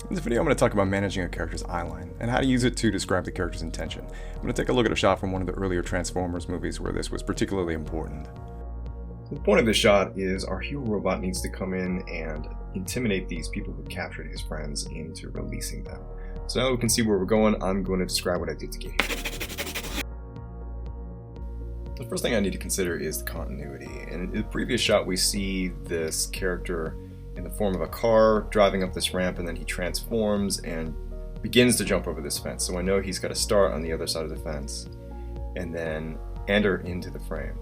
In this video, I'm going to talk about managing a character's eyeline and how to use it to describe the character's intention. I'm going to take a look at a shot from one of the earlier Transformers movies where this was particularly important. The point of this shot is our hero robot needs to come in and intimidate these people who captured his friends into releasing them. So now we can see where we're going. I'm going to describe what I did to get here. The first thing I need to consider is the continuity. In the previous shot, we see this character in the form of a car driving up this ramp, and then he transforms and begins to jump over this fence. So I know he's got to start on the other side of the fence and then enter into the frame.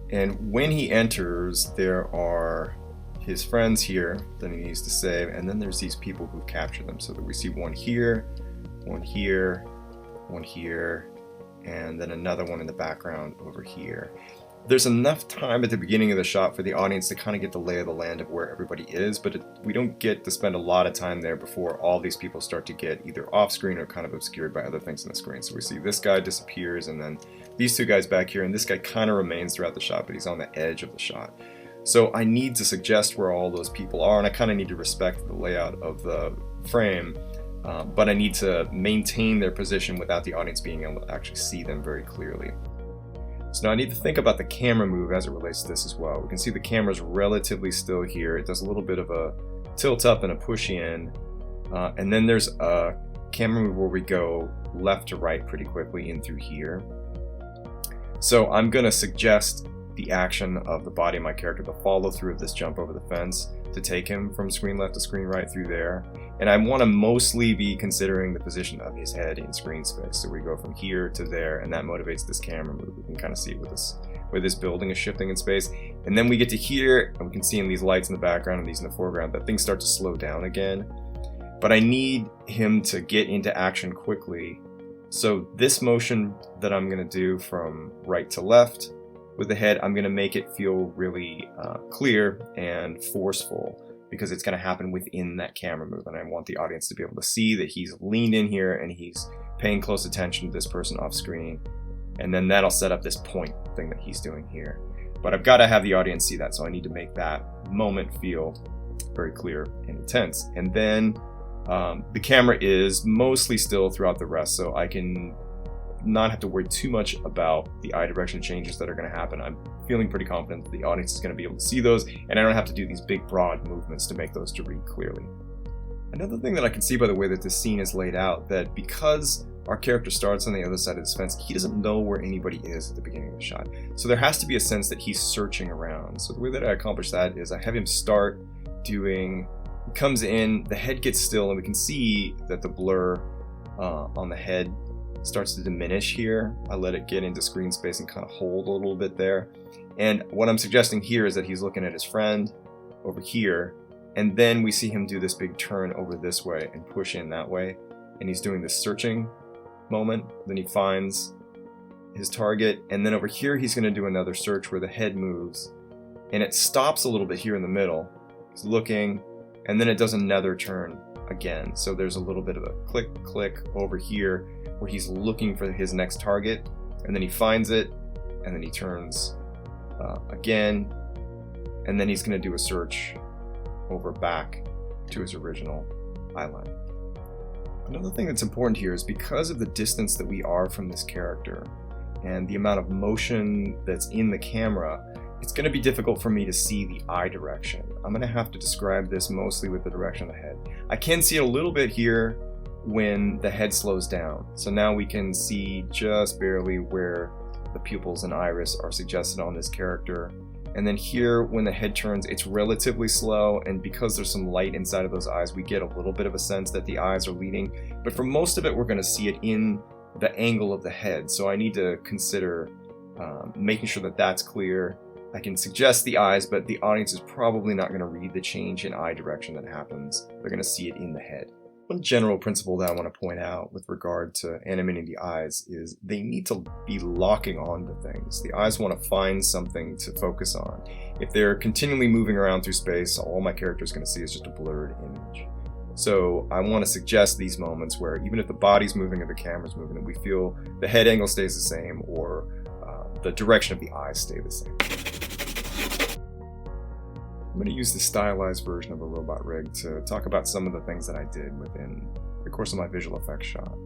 And when he enters, there are his friends here that he needs to save, and then there's these people who've captured them. So that we see one here, one here, one here, and then another one in the background over here. There's enough time at the beginning of the shot for the audience to kind of get the lay of the land of where everybody is, but we don't get to spend a lot of time there before all these people start to get either off screen or kind of obscured by other things on the screen. So we see this guy disappears, and then these two guys back here, and this guy kind of remains throughout the shot, but he's on the edge of the shot. So I need to suggest where all those people are, and I kind of need to respect the layout of the frame, but I need to maintain their position without the audience being able to actually see them very clearly. So now I need to think about the camera move as it relates to this as well. We can see the camera's relatively still here. It does a little bit of a tilt up and a push in. And then there's a camera move where we go left to right pretty quickly in through here. So I'm going to suggest the action of the body of my character, the follow through of this jump over the fence, to take him from screen left to screen right through there. And I want to mostly be considering the position of his head in screen space. So we go from here to there, and that motivates this camera move. We can kind of see where this building is shifting in space. And then we get to here, and we can see in these lights in the background and these in the foreground that things start to slow down again. But I need him to get into action quickly. So this motion that I'm going to do from right to left with the head, I'm going to make it feel really clear and forceful, because it's going to happen within that camera move, and I want the audience to be able to see that he's leaned in here and he's paying close attention to this person off screen, and then that'll set up this point thing that he's doing here. But I've got to have the audience see that, so I need to make that moment feel very clear and intense. And then the camera is mostly still throughout the rest, so I can not have to worry too much about the eye direction changes that are going to happen. I'm feeling pretty confident that the audience is going to be able to see those, and I don't have to do these big broad movements to make those to read clearly. Another thing that I can see by the way that this scene is laid out, that because our character starts on the other side of this fence, he doesn't know where anybody is at the beginning of the shot. So there has to be a sense that he's searching around. So the way that I accomplish that is I have him start doing, he comes in, the head gets still, and we can see that the blur on the head starts to diminish here. I let it get into screen space and kind of hold a little bit there. And what I'm suggesting here is that he's looking at his friend over here, and then we see him do this big turn over this way and push in that way. And he's doing this searching moment. Then he finds his target, and then over here he's going to do another search where the head moves, and it stops a little bit here in the middle. He's looking, and then it does another turn again. So there's a little bit of a click, click over here where he's looking for his next target, and then he finds it, and then he turns again, and then he's going to do a search over back to his original eyeline. Another thing that's important here is because of the distance that we are from this character and the amount of motion that's in the camera, it's going to be difficult for me to see the eye direction. I'm going to have to describe this mostly with the direction of the head. I can see it a little bit here when the head slows down. So now we can see just barely where the pupils and iris are suggested on this character. And then here, when the head turns, it's relatively slow, and because there's some light inside of those eyes, we get a little bit of a sense that the eyes are leading. But for most of it, we're going to see it in the angle of the head. So I need to consider making sure that that's clear. I can suggest the eyes, but the audience is probably not going to read the change in eye direction that happens. They're going to see it in the head. One general principle that I want to point out with regard to animating the eyes is they need to be locking on to things. The eyes want to find something to focus on. If they're continually moving around through space, all my character is going to see is just a blurred image. So I want to suggest these moments where even if the body's moving or the camera's moving, that we feel the head angle stays the same, or the direction of the eyes stay the same. I'm going to use the stylized version of a robot rig to talk about some of the things that I did within the course of my visual effects shot.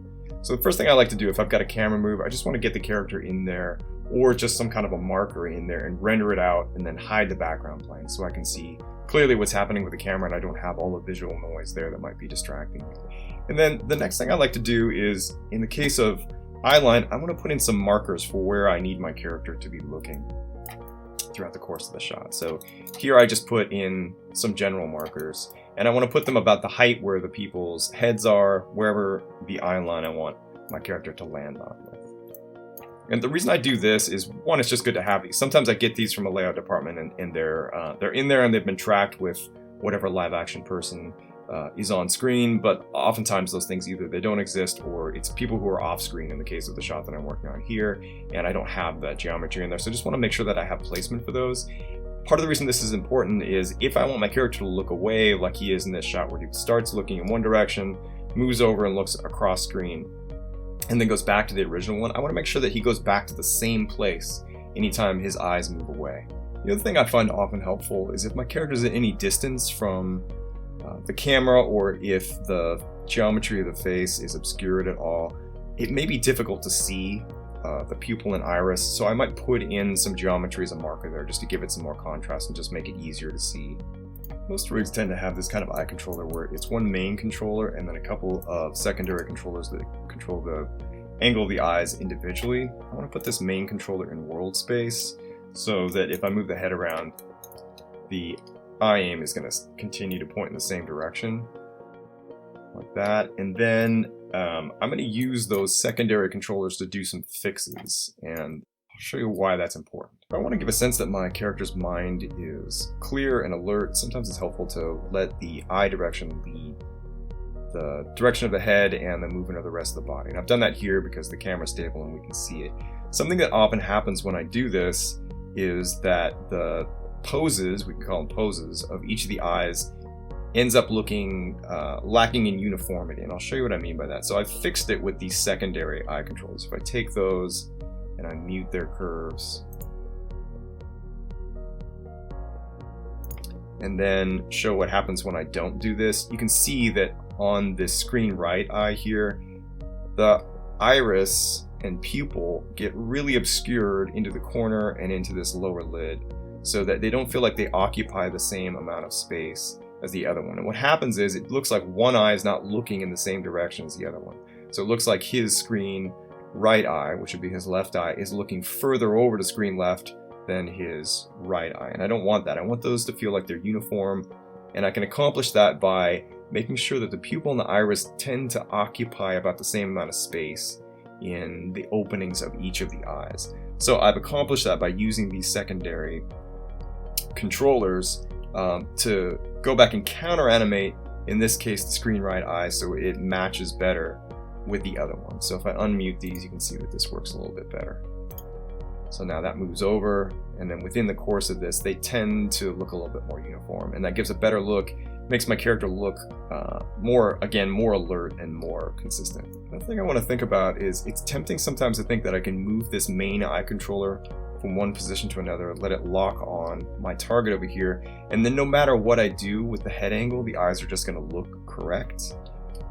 So the first thing I like to do if I've got a camera move, I just want to get the character in there or just some kind of a marker in there and render it out and then hide the background plane so I can see clearly what's happening with the camera and I don't have all the visual noise there that might be distracting me. And then the next thing I like to do is, in the case of eyeline, I want to put in some markers for where I need my character to be looking throughout the course of the shot. So here I just put in some general markers, and I want to put them about the height where the people's heads are, wherever the eyeline I want my character to land on with. And the reason I do this is, one, it's just good to have these. Sometimes I get these from a layout department and they're in there and they've been tracked with whatever live action person is on screen, but oftentimes those things either they don't exist or it's people who are off screen in the case of the shot that I'm working on here, and I don't have that geometry in there. So I just want to make sure that I have placement for those. Part of the reason this is important is if I want my character to look away like he is in this shot where he starts looking in one direction, moves over and looks across screen, and then goes back to the original one, I want to make sure that he goes back to the same place anytime his eyes move away. The other thing I find often helpful is if my character is at any distance from the camera, or if the geometry of the face is obscured at all, it may be difficult to see the pupil and iris, so I might put in some geometry as a marker there just to give it some more contrast and just make it easier to see. Most rigs tend to have this kind of eye controller where it's one main controller and then a couple of secondary controllers that control the angle of the eyes individually. I want to put this main controller in world space so that if I move the head around, the eye aim is going to continue to point in the same direction, like that. And then I'm going to use those secondary controllers to do some fixes, and I'll show you why that's important. I want to give a sense that my character's mind is clear and alert. Sometimes it's helpful to let the eye direction lead the direction of the head and the movement of the rest of the body. And I've done that here because the camera's stable and we can see it. Something that often happens when I do this is that the poses, we can call them poses, of each of the eyes ends up looking lacking in uniformity, and I'll show you what I mean by that. So I've fixed it with these secondary eye controllers. If I take those and I mute their curves and then show what happens when I don't do this, you can see that on this screen right eye here, the iris and pupil get really obscured into the corner and into this lower lid, so that they don't feel like they occupy the same amount of space as the other one. And what happens is it looks like one eye is not looking in the same direction as the other one. So it looks like his screen right eye, which would be his left eye, is looking further over to screen left than his right eye. And I don't want that. I want those to feel like they're uniform. And I can accomplish that by making sure that the pupil and the iris tend to occupy about the same amount of space in the openings of each of the eyes. So I've accomplished that by using these secondary controllers to go back and counter animate, in this case, the screen right eye, so it matches better with the other one. So if I unmute these, you can see that this works a little bit better. So now that moves over, and then within the course of this, they tend to look a little bit more uniform, and that gives a better look, makes my character look more alert and more consistent. The thing I want to think about is it's tempting sometimes to think that I can move this main eye controller from one position to another, let it lock on my target over here, and then no matter what I do with the head angle, the eyes are just going to look correct.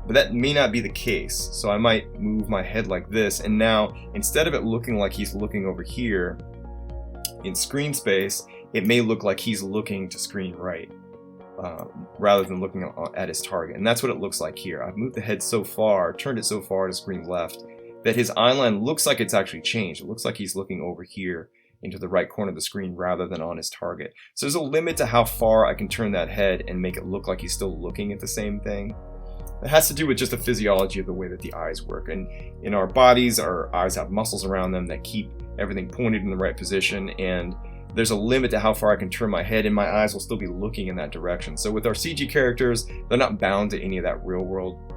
But that may not be the case, so I might move my head like this, and now instead of it looking like he's looking over here in screen space, it may look like he's looking to screen right rather than looking at his target. And that's what it looks like here. I've moved the head so far, turned it so far to screen left, that his eyeline looks like it's actually changed. It looks like he's looking over here into the right corner of the screen rather than on his target. So there's a limit to how far I can turn that head and make it look like he's still looking at the same thing. It has to do with just the physiology of the way that the eyes work. And in our bodies, our eyes have muscles around them that keep everything pointed in the right position, and there's a limit to how far I can turn my head and my eyes will still be looking in that direction. So with our CG characters, they're not bound to any of that real world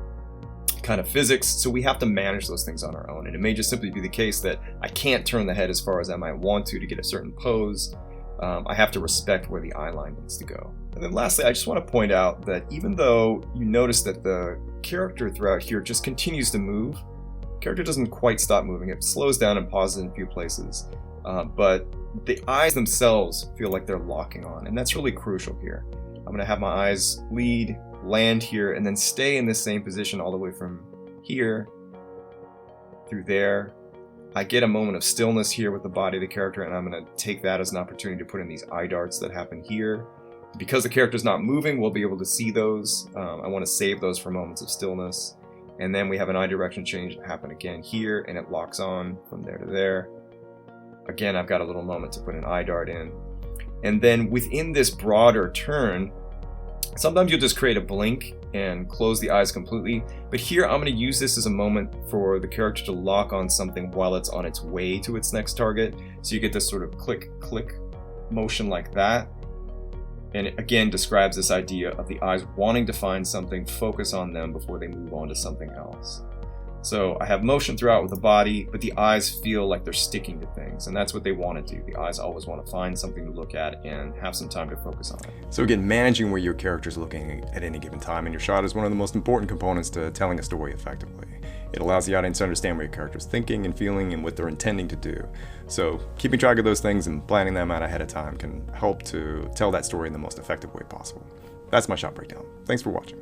kind of physics, so we have to manage those things on our own. And it may just simply be the case that I can't turn the head as far as I might want to get a certain pose. I have to respect where the eye line needs to go. And then lastly, I just want to point out that even though you notice that the character throughout here just continues to move, the character doesn't quite stop moving. It slows down and pauses in a few places. but the eyes themselves feel like they're locking on, and that's really crucial here. I'm going to have my eyes lead, land here, and then stay in this same position all the way from here through there. I get a moment of stillness here with the body of the character, and I'm going to take that as an opportunity to put in these eye darts that happen here. Because the character's not moving, we'll be able to see those. I want to save those for moments of stillness. And then we have an eye direction change happen again here, and it locks on from there to there. Again, I've got a little moment to put an eye dart in. And then within this broader turn, sometimes you'll just create a blink and close the eyes completely. But here I'm going to use this as a moment for the character to lock on something while it's on its way to its next target. So you get this sort of click, click motion like that. And it again describes this idea of the eyes wanting to find something, focus on them before they move on to something else. So I have motion throughout with the body, but the eyes feel like they're sticking to things, and that's what they want to do. The eyes always want to find something to look at and have some time to focus on it. So again, managing where your character's looking at any given time in your shot is one of the most important components to telling a story effectively. It allows the audience to understand what your character's thinking and feeling and what they're intending to do. So keeping track of those things and planning them out ahead of time can help to tell that story in the most effective way possible. That's my shot breakdown. Thanks for watching.